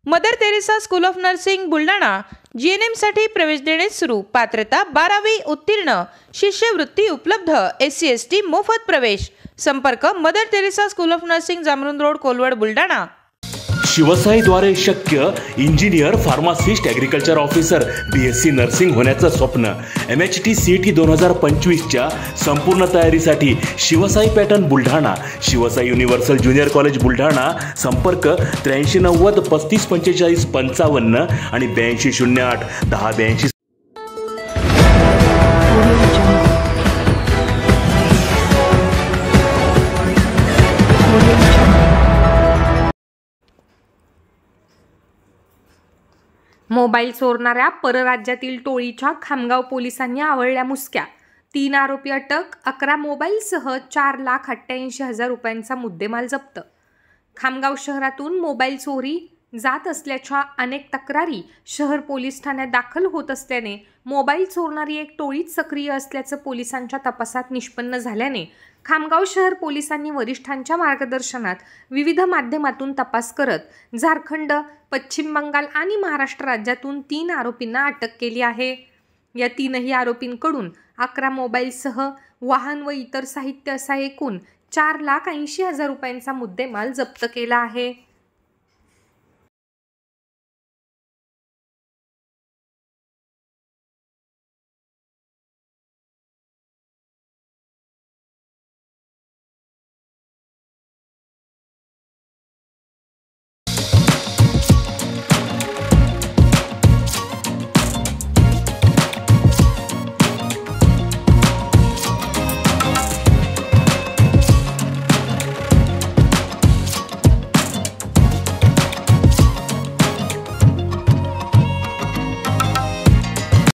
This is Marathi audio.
Mother Teresa school of nursing Buldhana GNM साठी प्रवेश देणे सुरू। पात्रता 12वी उत्तीर्ण, शिष्यवृत्ती उपलब्ध, SC ST मोफत प्रवेश। संपर्क Mother Teresa school of nursing, Jamrund road, Kolwad, Buldhana. शिवसाईद्वारे शक्य engineer, pharmacist, agriculture officer, BSc nursing होण्याचं स्वप्न। MHT CET 2025च्या संपूर्ण तयारीसाठी Shivsai pattern Buldhana, Shivsai universal junior college Buldhana. संपर्क 8390 3545 55 आणि 8208 1082। मोबाईल चोरणाऱ्या परराज्यातील टोळीच्या खामगाव पोलिसांनी आवळल्या मुसक्या। 3 आरोपी अटक, 11 मोबाईलसह 4,88,000 रुपयांचा मुद्देमाल जप्त। खामगाव शहरातून मोबाईल चोरी जात असल्याच्या अनेक तक्रारी शहर पोलीस ठाण्यात दाखल होत असल्याने मोबाईल चोरणारी एक टोळीच सक्रिय असल्याचं पोलिसांच्या तपासात निष्पन्न झाल्याने खामगाव शहर पोलिसांनी वरिष्ठांच्या मार्गदर्शनात विविध माध्यमातून तपास करत झारखंड, पश्चिम बंगाल आणि महाराष्ट्र राज्यातून 3 आरोपींना अटक केली आहे। या 3ही आरोपींकडून 11 मोबाईलसह वाहन व इतर साहित्य असा एकूण 4,80,000 रुपयांचा मुद्देमाल जप्त केला आहे।